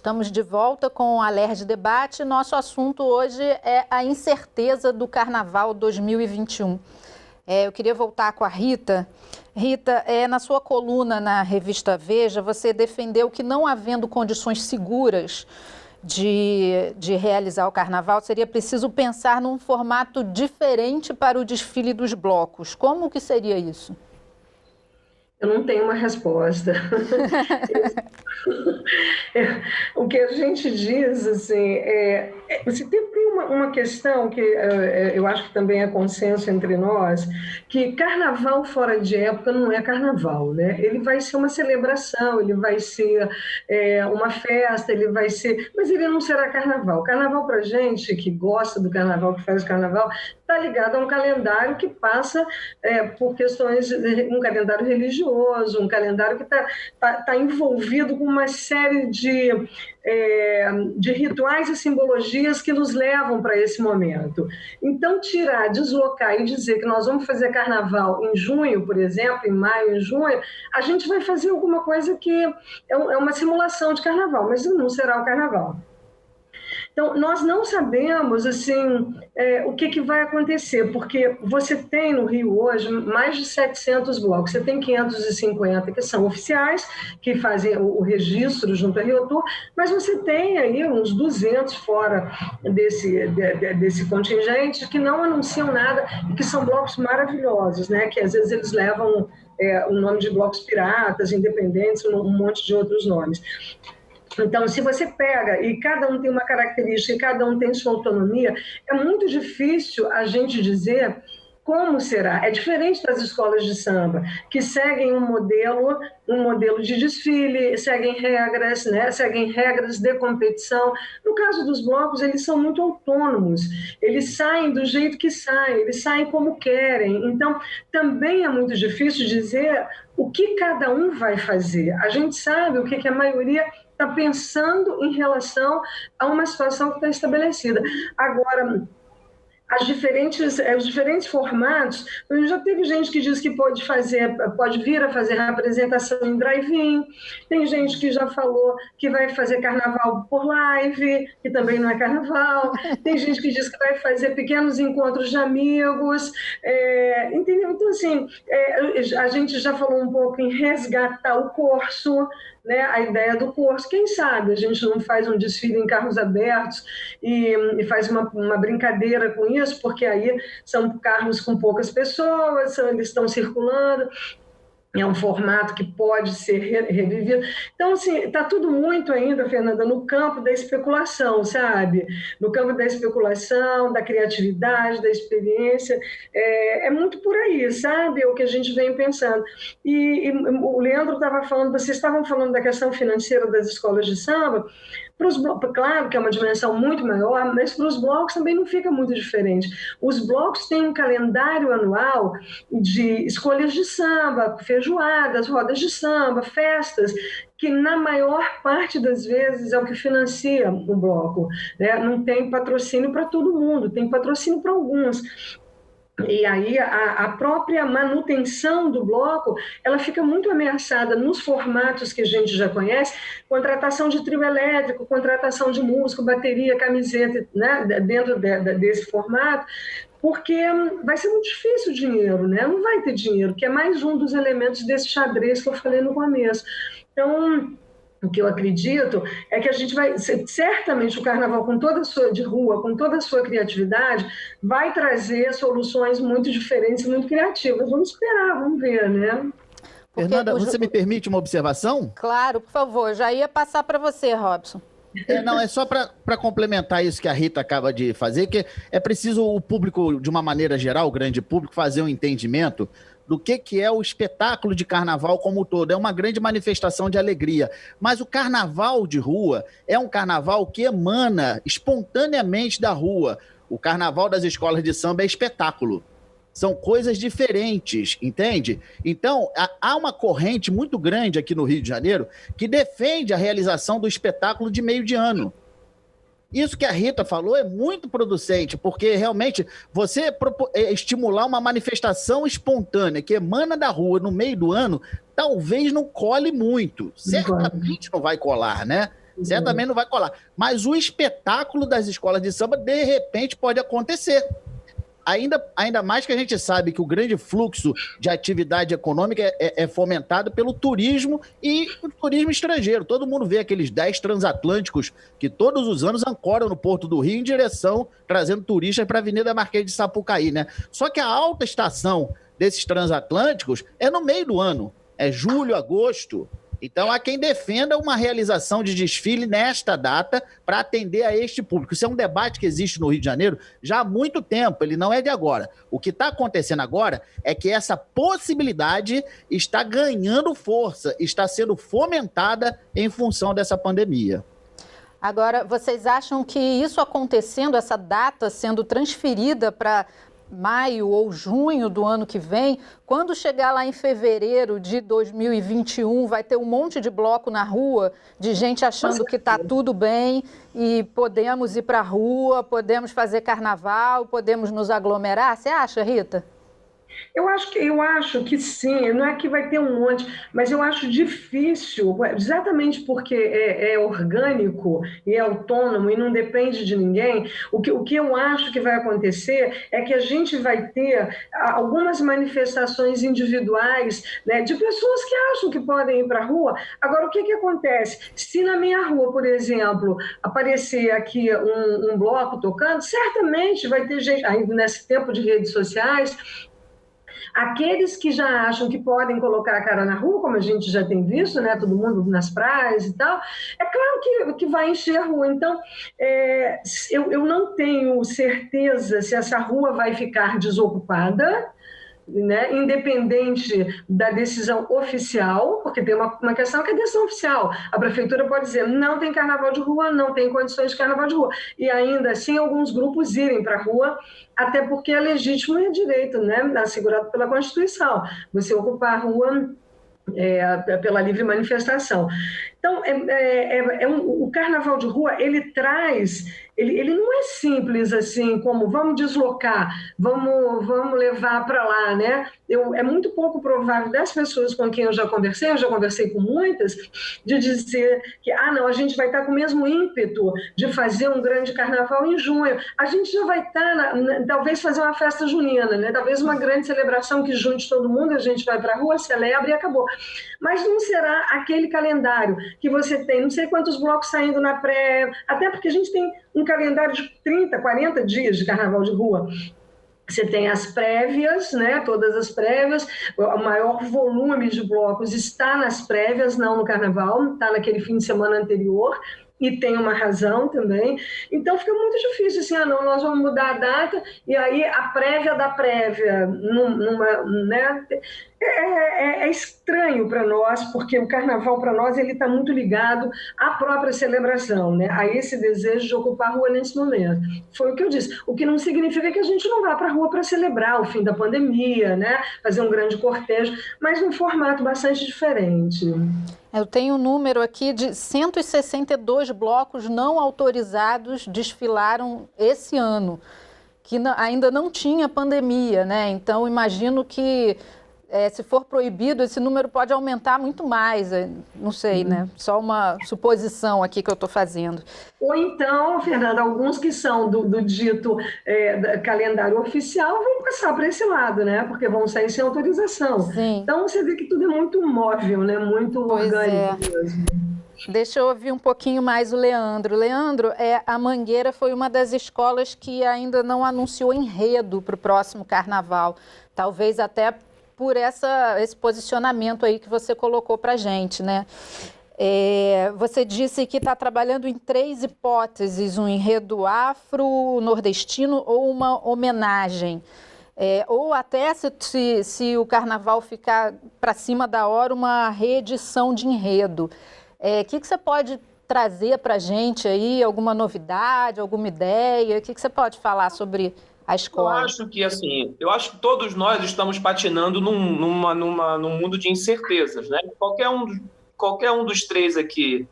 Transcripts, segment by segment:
Estamos de volta com o Alerj Debate. Nosso assunto hoje é a incerteza do Carnaval 2021. Eu queria voltar com a Rita. Rita, na sua coluna na revista Veja, você defendeu que não havendo condições seguras de realizar o Carnaval, seria preciso pensar num formato diferente para o desfile dos blocos. Como que seria isso? Eu não tenho uma resposta. O que a gente diz, assim, se tem uma questão que eu acho que também é consenso entre nós, que carnaval fora de época não é carnaval, né? Ele vai ser uma celebração, ele vai ser uma festa, ele vai ser... Mas ele não será carnaval. Carnaval, para gente que gosta do carnaval, que faz o carnaval, está ligado a um calendário que passa por questões, um calendário religioso, um calendário que está envolvido com uma série de rituais e simbologias que nos levam para esse momento. Então, tirar, deslocar e dizer que nós vamos fazer carnaval em junho, por exemplo, em maio, em junho, a gente vai fazer alguma coisa que é uma simulação de carnaval, mas não será o carnaval. Então, nós não sabemos assim, o que vai acontecer, porque você tem no Rio hoje mais de 700 blocos, você tem 550 que são oficiais, que fazem o registro junto à Rio Tour, mas você tem aí uns 200 fora desse contingente que não anunciam nada e que são blocos maravilhosos, né? Que às vezes eles levam o nome de blocos piratas, independentes, um monte de outros nomes. Então, se você pega e cada um tem uma característica e cada um tem sua autonomia, é muito difícil a gente dizer como será. É diferente das escolas de samba, que seguem um modelo de desfile, seguem regras, né? Seguem regras de competição. No caso dos blocos, eles são muito autônomos, eles saem do jeito que saem, eles saem como querem. Então, também é muito difícil dizer o que cada um vai fazer. A gente sabe o que a maioria está pensando em relação a uma situação que está estabelecida. Agora, os diferentes formatos, já teve gente que diz que pode vir a fazer apresentação em drive-in, tem gente que já falou que vai fazer carnaval por live, que também não é carnaval, tem gente que diz que vai fazer pequenos encontros de amigos, entendeu? Então, assim, a gente já falou um pouco em resgatar o corso, né, a ideia do corso. Quem sabe a gente não faz um desfile em carros abertos e faz uma brincadeira com isso, porque aí são carros com poucas pessoas, eles estão circulando, é um formato que pode ser revivido. Então, assim, está tudo muito ainda, Fernanda, no campo da especulação, sabe? No campo da especulação, da criatividade, da experiência. É muito por aí, sabe? É o que a gente vem pensando. E o Leandro estava falando, vocês estavam falando da questão financeira das escolas de samba. Claro que é uma dimensão muito maior, mas para os blocos também não fica muito diferente. Os blocos têm um calendário anual de escolhas de samba, feijoadas, rodas de samba, festas, que na maior parte das vezes é o que financia o bloco, né? Não tem patrocínio para todo mundo, tem patrocínio para alguns. E aí a própria manutenção do bloco, ela fica muito ameaçada nos formatos que a gente já conhece, contratação de trio elétrico, contratação de músico, bateria, camiseta, né, dentro desse formato, porque vai ser muito difícil o dinheiro, né? Não vai ter dinheiro, que é mais um dos elementos desse xadrez que eu falei no começo. Então, o que eu acredito é que a gente vai, certamente o carnaval com toda a sua de rua, com toda a sua criatividade, vai trazer soluções muito diferentes, muito criativas. Vamos esperar, vamos ver, né? Fernanda, você me permite uma observação? Claro, por favor. Já ia passar para você, Robson. Não, é só para complementar isso que a Rita acaba de fazer, que é preciso o público, de uma maneira geral, o grande público, fazer um entendimento do que é o espetáculo de carnaval como um todo. É uma grande manifestação de alegria. Mas o carnaval de rua é um carnaval que emana espontaneamente da rua. O carnaval das escolas de samba é espetáculo. São coisas diferentes, entende? Então, há uma corrente muito grande aqui no Rio de Janeiro que defende a realização do espetáculo de meio de ano. Isso que a Rita falou é muito producente, porque realmente você estimular uma manifestação espontânea que emana da rua no meio do ano, talvez não cole muito. Certamente não vai colar, né? certamente não vai colar. Mas o espetáculo das escolas de samba, de repente, pode acontecer. Ainda mais que a gente sabe que o grande fluxo de atividade econômica é fomentado pelo turismo e o turismo estrangeiro. Todo mundo vê aqueles 10 transatlânticos que todos os anos ancoram no Porto do Rio em direção, trazendo turistas para a Avenida Marquês de Sapucaí, né? Só que a alta estação desses transatlânticos é no meio do ano, é julho, agosto. Então, há quem defenda uma realização de desfile nesta data para atender a este público. Isso é um debate que existe no Rio de Janeiro já há muito tempo, ele não é de agora. O que está acontecendo agora é que essa possibilidade está ganhando força, está sendo fomentada em função dessa pandemia. Agora, vocês acham que isso acontecendo, essa data sendo transferida para maio ou junho do ano que vem, quando chegar lá em fevereiro de 2021, vai ter um monte de bloco na rua, de gente achando que está tudo bem e podemos ir para a rua, podemos fazer carnaval, podemos nos aglomerar? Você acha, Rita? Eu acho que sim, não é que vai ter um monte, mas eu acho difícil, exatamente porque é orgânico e é autônomo e não depende de ninguém. O que eu acho que vai acontecer é que a gente vai ter algumas manifestações individuais, né, de pessoas que acham que podem ir para a rua. Agora, o que acontece? Se na minha rua, por exemplo, aparecer aqui um bloco tocando, certamente vai ter gente, ainda nesse tempo de redes sociais, aqueles que já acham que podem colocar a cara na rua, como a gente já tem visto, né, todo mundo nas praias e tal, é claro que vai encher a rua. Então, eu não tenho certeza se essa rua vai ficar desocupada, né, independente da decisão oficial, porque tem uma questão que é decisão oficial. A prefeitura pode dizer, não tem carnaval de rua, não tem condições de carnaval de rua. E ainda assim, alguns grupos irem para a rua, até porque é legítimo e é direito, né, assegurado pela Constituição, você ocupar a rua pela livre manifestação. Então, o carnaval de rua, ele traz, ele não é simples assim, como vamos deslocar, vamos levar para lá, né? É muito pouco provável das pessoas com quem eu já conversei com muitas, de dizer que, não, a gente vai estar com o mesmo ímpeto de fazer um grande carnaval em junho. A gente já vai estar, talvez fazer uma festa junina, né? Talvez uma grande celebração que junte todo mundo, a gente vai para a rua, celebra e acabou. Mas não será aquele calendário que você tem, não sei quantos blocos saindo na prévia, até porque a gente tem um calendário de 30, 40 dias de carnaval de rua. Você tem as prévias, né? Todas as prévias, o maior volume de blocos está nas prévias, não no carnaval, está naquele fim de semana anterior, e tem uma razão também. Então fica muito difícil assim, não, nós vamos mudar a data, e aí a prévia da prévia, né? É estranho para nós, porque o carnaval para nós ele está muito ligado à própria celebração, né? A esse desejo de ocupar a rua nesse momento. Foi o que eu disse. O que não significa que a gente não vá para a rua para celebrar o fim da pandemia, né? Fazer um grande cortejo, mas num formato bastante diferente. Eu tenho um número aqui de 162 blocos não autorizados desfilaram esse ano, que ainda não tinha pandemia, né? Então, imagino que se for proibido, esse número pode aumentar muito mais, não sei, né? Só uma suposição aqui que eu estou fazendo. Ou então, Fernanda, alguns que são do dito calendário oficial vão passar para esse lado, né? Porque vão sair sem autorização. Sim. Então, você vê que tudo é muito móvel, né? Muito orgânico mesmo. Deixa eu ouvir um pouquinho mais o Leandro. Leandro, a Mangueira foi uma das escolas que ainda não anunciou enredo para o próximo carnaval. Talvez até por esse posicionamento aí que você colocou para a gente, né? Você disse que está trabalhando em 3 hipóteses, um enredo afro-nordestino ou uma homenagem. Ou até, se o carnaval ficar para cima da hora, uma reedição de enredo. O que você pode trazer para a gente aí? Alguma novidade, alguma ideia? O que você pode falar sobre a escola? Eu acho que todos nós estamos patinando num mundo de incertezas, né? Qualquer um dos 3 aqui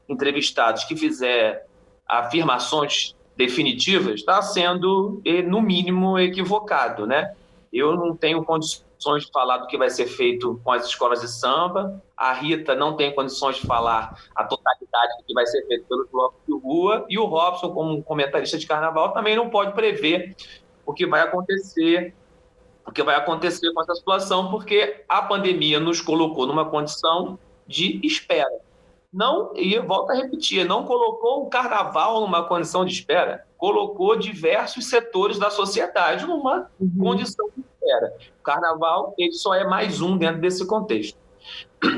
entrevistados que fizer afirmações definitivas está sendo, no mínimo, equivocado, né? Eu não tenho condições condições de falar do que vai ser feito com as escolas de samba, a Rita não tem condições de falar a totalidade do que vai ser feito pelos blocos de rua, e o Robson, como comentarista de carnaval, também não pode prever o que vai acontecer com essa situação, porque a pandemia nos colocou numa condição de espera. Não, e volto a repetir, não colocou o carnaval numa condição de espera, colocou diversos setores da sociedade numa condição de espera. O carnaval, ele só é mais um dentro desse contexto.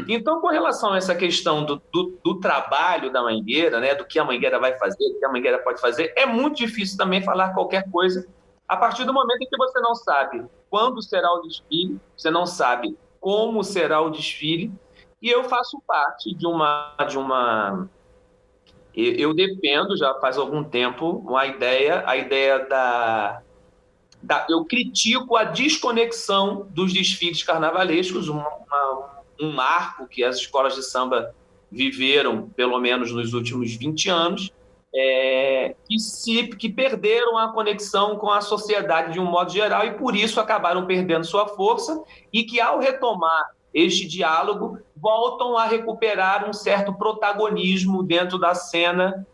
Então, com relação a essa questão do trabalho da Mangueira, né, do que a Mangueira vai fazer, do que a Mangueira pode fazer, é muito difícil também falar qualquer coisa a partir do momento em que você não sabe quando será o desfile, você não sabe como será o desfile, e eu faço parte de uma... Eu defendo, já faz algum tempo, a ideia eu critico a desconexão dos desfiles carnavalescos, um marco que as escolas de samba viveram, pelo menos nos últimos 20 anos, que perderam a conexão com a sociedade de um modo geral e, por isso, acabaram perdendo sua força e que, ao retomar este diálogo, voltam a recuperar um certo protagonismo dentro da cena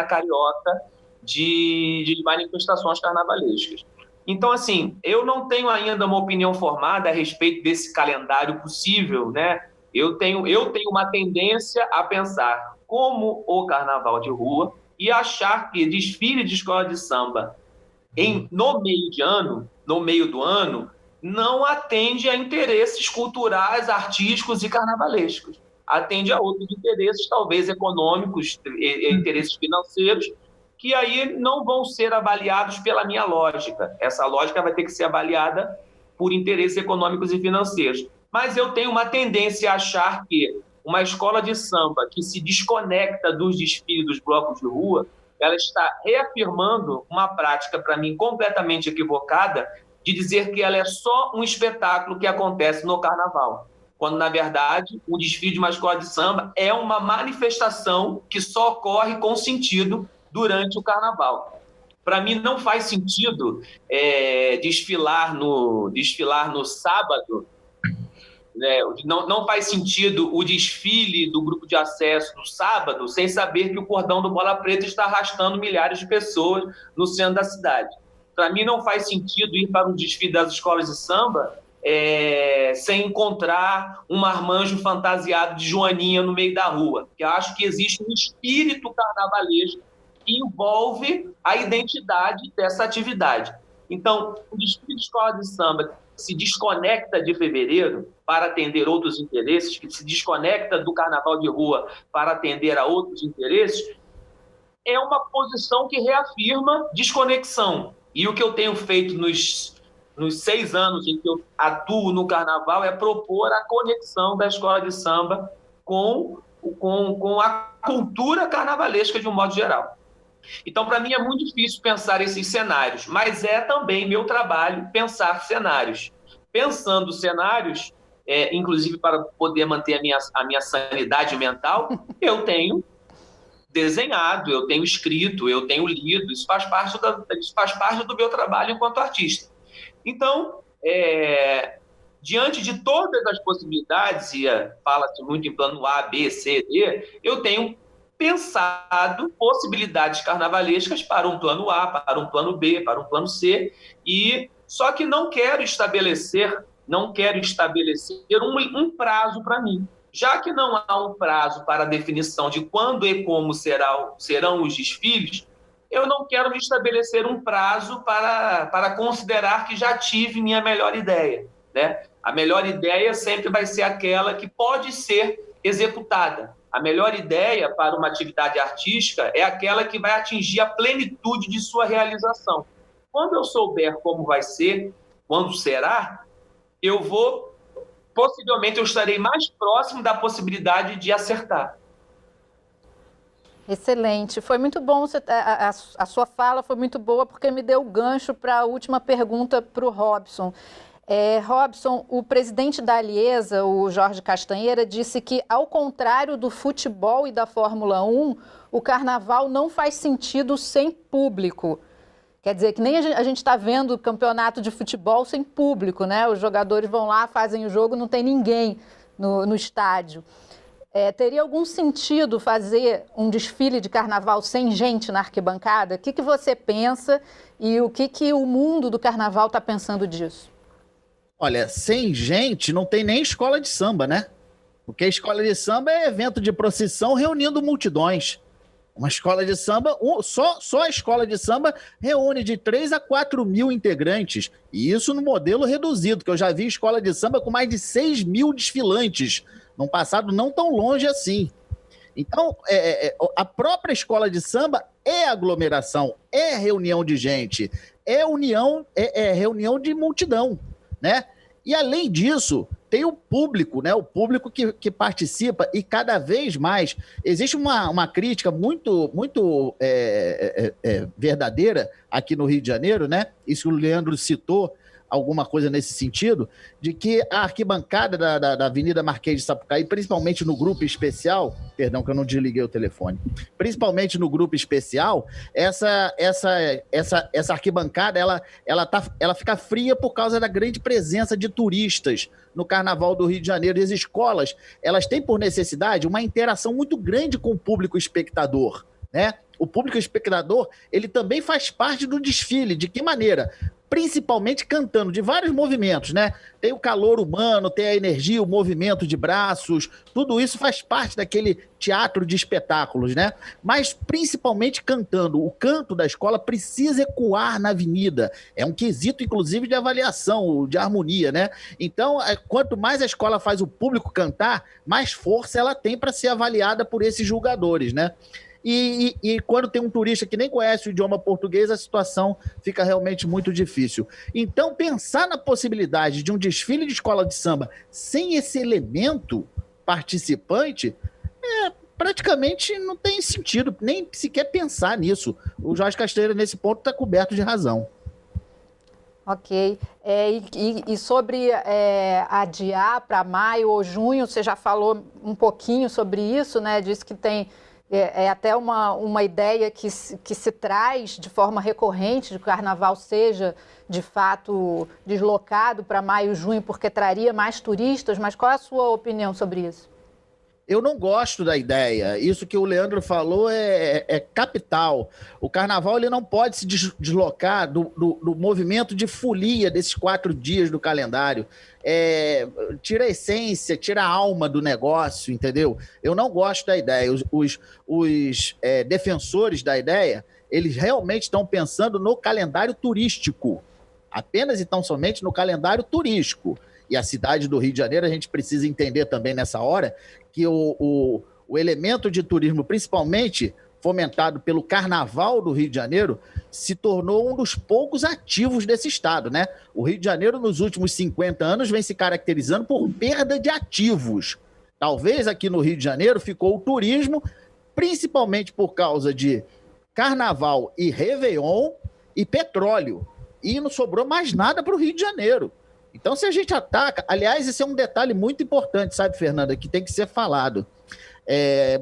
carioca de manifestações carnavalescas. Então, assim, eu não tenho ainda uma opinião formada a respeito desse calendário possível, né? Eu tenho uma tendência a pensar como o carnaval de rua e achar que desfile de escola de samba no meio do ano, não atende a interesses culturais, artísticos e carnavalescos. Atende a outros interesses, talvez econômicos, interesses financeiros, que aí não vão ser avaliados pela minha lógica. Essa lógica vai ter que ser avaliada por interesses econômicos e financeiros. Mas eu tenho uma tendência a achar que uma escola de samba que se desconecta dos desfiles dos blocos de rua, ela está reafirmando uma prática, para mim, completamente equivocada, de dizer que ela é só um espetáculo que acontece no carnaval, quando, na verdade, o desfile de uma escola de samba é uma manifestação que só ocorre com sentido durante o carnaval. Para mim, não faz sentido desfilar no sábado, né? Não faz sentido o desfile do grupo de acesso no sábado sem saber que o cordão do Bola Preta está arrastando milhares de pessoas no centro da cidade. Para mim, não faz sentido ir para um desfile das escolas de samba sem encontrar um marmanjo fantasiado de Joaninha no meio da rua. Eu acho que existe um espírito carnavalesco que envolve a identidade dessa atividade. Então, o desfile de escola de samba que se desconecta de fevereiro para atender outros interesses, que se desconecta do carnaval de rua para atender a outros interesses, é uma posição que reafirma desconexão. E o que eu tenho feito nos 6 anos em que eu atuo no carnaval é propor a conexão da escola de samba com a cultura carnavalesca de um modo geral. Então, para mim, é muito difícil pensar esses cenários, mas é também meu trabalho pensar cenários. Pensando cenários, inclusive para poder manter a minha sanidade mental, eu tenho desenhado, eu tenho escrito, eu tenho lido, isso faz parte do meu trabalho enquanto artista. Então, diante de todas as possibilidades, e fala-se muito em plano A, B, C, D, eu tenho pensado possibilidades carnavalescas para um plano A, para um plano B, para um plano C, só que não quero estabelecer um prazo para mim. Já que não há um prazo para a definição de quando e como serão os desfiles, eu não quero me estabelecer um prazo para considerar que já tive minha melhor ideia, né? A melhor ideia sempre vai ser aquela que pode ser executada. A melhor ideia para uma atividade artística é aquela que vai atingir a plenitude de sua realização. Quando eu souber como vai ser, quando será, possivelmente eu estarei mais próximo da possibilidade de acertar. Excelente, foi muito bom, a sua fala foi muito boa porque me deu o gancho para a última pergunta para o Robson. Robson, o presidente da Aliesa, o Jorge Castanheira, disse que, ao contrário do futebol e da Fórmula 1, o carnaval não faz sentido sem público. Quer dizer que nem a gente está vendo campeonato de futebol sem público, né? Os jogadores vão lá, fazem o jogo, não tem ninguém no estádio. Teria algum sentido fazer um desfile de carnaval sem gente na arquibancada? O que você pensa e o que o mundo do carnaval está pensando disso? Olha, sem gente não tem nem escola de samba, né? Porque a escola de samba é evento de procissão reunindo multidões. Uma escola de samba, só a escola de samba reúne de 3 a 4 mil integrantes. E isso no modelo reduzido, que eu já vi escola de samba com mais de 6 mil desfilantes, num passado não tão longe assim. Então, a própria escola de samba é aglomeração, é reunião de gente, é reunião de multidão, né? E além disso, tem o público, né? O público que participa e cada vez mais existe uma crítica muito verdadeira aqui no Rio de Janeiro, né? Isso o Leandro citou alguma coisa nesse sentido, de que a arquibancada da Avenida Marquês de Sapucaí, principalmente no grupo especial, perdão que eu não desliguei o telefone, principalmente no grupo especial, essa arquibancada, ela fica fria por causa da grande presença de turistas no Carnaval do Rio de Janeiro. E as escolas, elas têm por necessidade uma interação muito grande com o público espectador, né? O público espectador, ele também faz parte do desfile. De que maneira? Principalmente cantando de vários movimentos, né? Tem o calor humano, tem a energia, o movimento de braços, tudo isso faz parte daquele teatro de espetáculos, né? Mas principalmente cantando. O canto da escola precisa ecoar na avenida. É um quesito, inclusive, de avaliação, de harmonia, né? Então, quanto mais a escola faz o público cantar, mais força ela tem para ser avaliada por esses julgadores, né? E quando tem um turista que nem conhece o idioma português, a situação fica realmente muito difícil. Então, pensar na possibilidade de um desfile de escola de samba sem esse elemento participante, praticamente não tem sentido, nem sequer pensar nisso. O Jorge Castanheira, nesse ponto, está coberto de razão. Ok. E sobre adiar para maio ou junho, você já falou um pouquinho sobre isso, né? Disse que tem... até uma ideia que se traz de forma recorrente de que o carnaval seja, de fato, deslocado para maio e junho, porque traria mais turistas, mas qual é a sua opinião sobre isso? Eu não gosto da ideia. Isso que o Leandro falou é capital. O carnaval ele não pode se deslocar do movimento de folia desses 4 dias do calendário. Tira a essência, tira a alma do negócio, entendeu? Eu não gosto da ideia. Os defensores da ideia, eles realmente estão pensando no calendário turístico. Apenas e tão somente no calendário turístico. E a cidade do Rio de Janeiro, a gente precisa entender também nessa hora que o elemento de turismo, principalmente fomentado pelo Carnaval do Rio de Janeiro, se tornou um dos poucos ativos desse estado, né? O Rio de Janeiro, nos últimos 50 anos, vem se caracterizando por perda de ativos. Talvez aqui no Rio de Janeiro ficou o turismo, principalmente por causa de Carnaval e Réveillon e petróleo. E não sobrou mais nada para o Rio de Janeiro. Então, se a gente ataca... Aliás, esse é um detalhe muito importante, sabe, Fernanda, que tem que ser falado.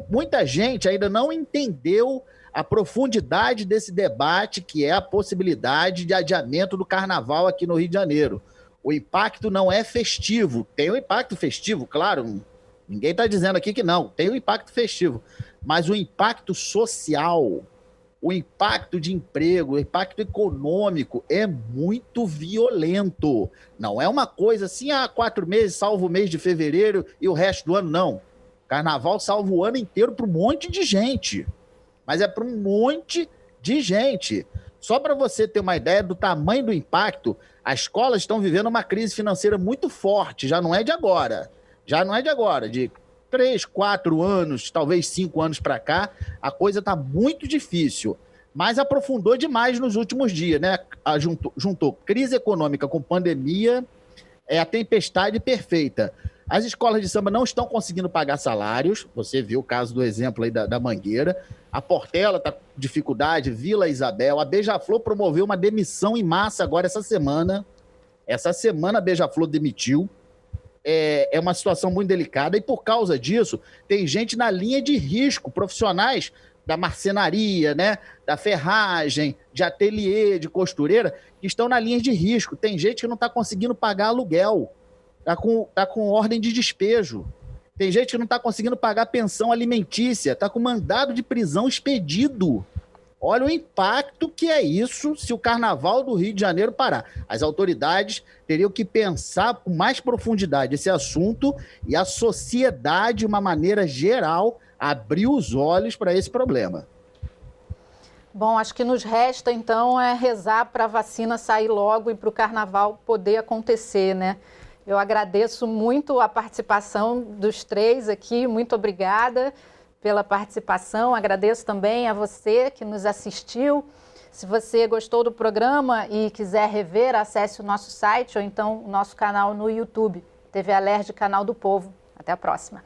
Muita gente ainda não entendeu a profundidade desse debate, que é a possibilidade de adiamento do carnaval aqui no Rio de Janeiro. O impacto não é festivo. Tem o impacto festivo, claro, ninguém está dizendo aqui que não. Tem o impacto festivo. Mas o impacto social, o impacto de emprego, o impacto econômico é muito violento. Não é uma coisa assim, 4 meses, salvo o mês de fevereiro e o resto do ano, não. Carnaval salva o ano inteiro para um monte de gente. Mas é para um monte de gente. Só para você ter uma ideia do tamanho do impacto, as escolas estão vivendo uma crise financeira muito forte, já não é de agora. De 3, 4 anos, talvez 5 anos para cá, a coisa está muito difícil. Mas aprofundou demais nos últimos dias, né? Juntou crise econômica com pandemia, é a tempestade perfeita. As escolas de samba não estão conseguindo pagar salários, você viu o caso do exemplo aí da Mangueira, a Portela está com dificuldade, Vila Isabel, a Beija-Flor promoveu uma demissão em massa agora essa semana a Beija-Flor demitiu, é uma situação muito delicada e por causa disso tem gente na linha de risco, profissionais da marcenaria, né? Da ferragem, de ateliê, de costureira, que estão na linha de risco. Tem gente que não está conseguindo pagar aluguel, tá com ordem de despejo. Tem gente que não está conseguindo pagar pensão alimentícia, está com mandado de prisão expedido. Olha o impacto que é isso se o Carnaval do Rio de Janeiro parar. As autoridades teriam que pensar com mais profundidade esse assunto e a sociedade, de uma maneira geral, abrir os olhos para esse problema. Bom, acho que nos resta, então, rezar para a vacina sair logo e para o Carnaval poder acontecer, né? Eu agradeço muito a participação dos três aqui, muito obrigada pela participação. Agradeço também a você que nos assistiu. Se você gostou do programa e quiser rever, acesse o nosso site ou então o nosso canal no YouTube, TV Alerj, Canal do Povo. Até a próxima.